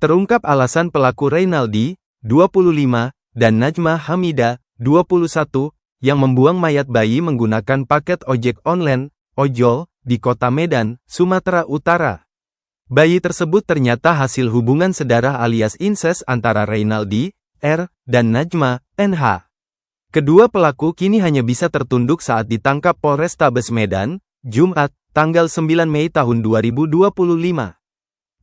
Terungkap alasan pelaku Reynaldi, 25, dan Najma Hamida, 21, yang membuang mayat bayi menggunakan paket ojek online, ojol, di kota Medan, Sumatera Utara. Bayi tersebut ternyata hasil hubungan sedarah alias incest antara Reynaldi, R, dan Najma, NH. Kedua pelaku kini hanya bisa tertunduk saat ditangkap Polrestabes Medan, Jumat, tanggal 9 Mei tahun 2025.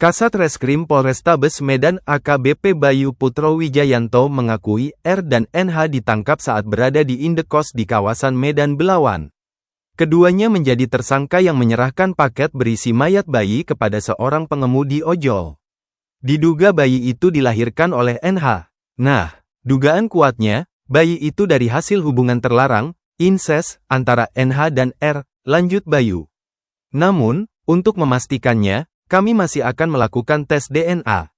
Kasat Reskrim Polrestabes Medan AKBP Bayu Putro Wijayanto mengakui R dan NH ditangkap saat berada di indekos di kawasan Medan Belawan. Keduanya menjadi tersangka yang menyerahkan paket berisi mayat bayi kepada seorang pengemudi ojol. Diduga bayi itu dilahirkan oleh NH. Nah, dugaan kuatnya, bayi itu dari hasil hubungan terlarang, incest, antara NH dan R, lanjut Bayu. Namun, untuk memastikannya, kami masih akan melakukan tes DNA.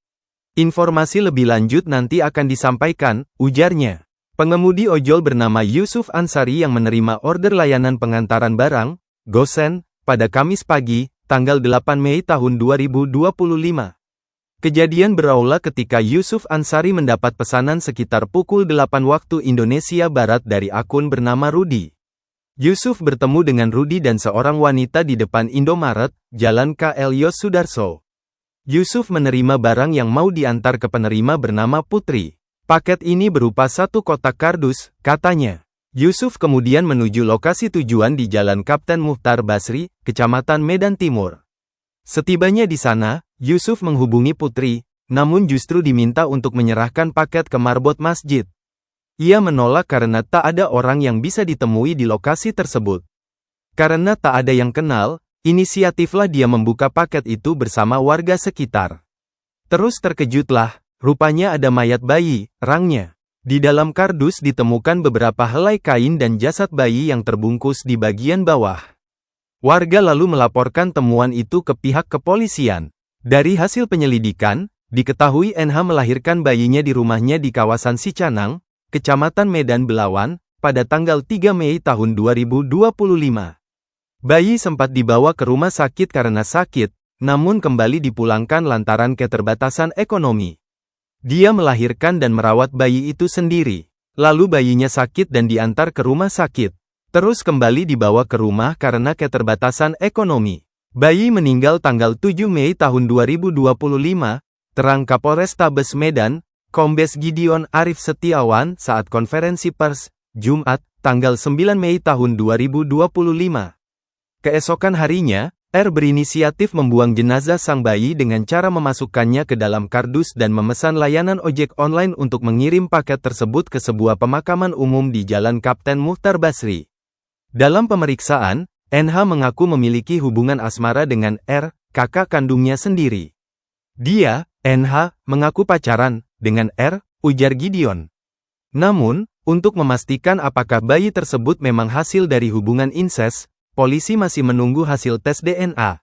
Informasi lebih lanjut nanti akan disampaikan, ujarnya. Pengemudi ojol bernama Yusuf Ansari yang menerima order layanan pengantaran barang, Gosen, pada Kamis pagi, tanggal 8 Mei tahun 2025. Kejadian berawal ketika Yusuf Ansari mendapat pesanan sekitar pukul 8 waktu Indonesia Barat dari akun bernama Rudi. Yusuf bertemu dengan Rudi dan seorang wanita di depan Indomaret, Jalan KL Yos Sudarso. Yusuf menerima barang yang mau diantar ke penerima bernama Putri. Paket ini berupa satu kotak kardus, katanya. Yusuf kemudian menuju lokasi tujuan di Jalan Kapten Muhtar Basri, Kecamatan Medan Timur. Setibanya di sana, Yusuf menghubungi Putri, namun justru diminta untuk menyerahkan paket ke marbot masjid. Ia menolak karena tak ada orang yang bisa ditemui di lokasi tersebut. Karena tak ada yang kenal, inisiatiflah dia membuka paket itu bersama warga sekitar. Terus terkejutlah, rupanya ada mayat bayi, rangnya. Di dalam kardus ditemukan beberapa helai kain dan jasad bayi yang terbungkus di bagian bawah. Warga lalu melaporkan temuan itu ke pihak kepolisian. Dari hasil penyelidikan, diketahui NH melahirkan bayinya di rumahnya di kawasan Sicanang, Kecamatan Medan Belawan, pada tanggal 3 Mei tahun 2025. Bayi sempat dibawa ke rumah sakit karena sakit, namun kembali dipulangkan lantaran keterbatasan ekonomi. Dia melahirkan dan merawat bayi itu sendiri. Lalu bayinya sakit dan diantar ke rumah sakit. Terus kembali dibawa ke rumah karena keterbatasan ekonomi. Bayi meninggal tanggal 7 Mei tahun 2025, terang Kapolrestabes Medan, Kombes Gideon Arif Setiawan saat konferensi pers, Jumat, tanggal 9 Mei tahun 2025. Keesokan harinya, R berinisiatif membuang jenazah sang bayi dengan cara memasukkannya ke dalam kardus dan memesan layanan ojek online untuk mengirim paket tersebut ke sebuah pemakaman umum di Jalan Kapten Muhtar Basri. Dalam pemeriksaan, NH mengaku memiliki hubungan asmara dengan R, kakak kandungnya sendiri. Dia, NH, mengaku pacaran dengan R, ujar Gideon. Namun, untuk memastikan apakah bayi tersebut memang hasil dari hubungan incest, polisi masih menunggu hasil tes DNA.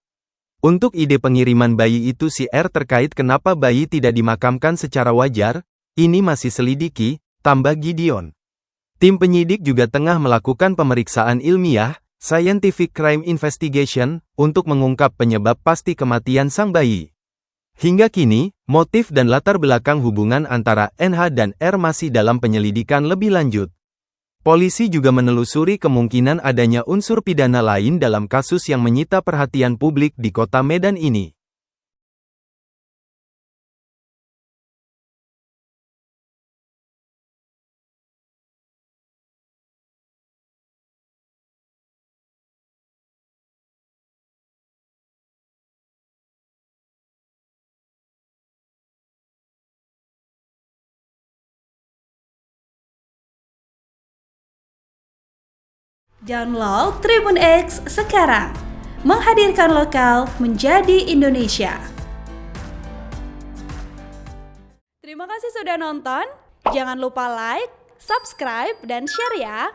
Untuk ide pengiriman bayi itu si R terkait kenapa bayi tidak dimakamkan secara wajar, ini masih selidiki, tambah Gideon. Tim penyidik juga tengah melakukan pemeriksaan ilmiah, Scientific Crime Investigation, untuk mengungkap penyebab pasti kematian sang bayi. Hingga kini, motif dan latar belakang hubungan antara NH dan R masih dalam penyelidikan lebih lanjut. Polisi juga menelusuri kemungkinan adanya unsur pidana lain dalam kasus yang menyita perhatian publik di kota Medan ini. Download Tribun X sekarang, menghadirkan lokal menjadi Indonesia. Terima kasih sudah nonton, jangan lupa like, subscribe, dan share ya.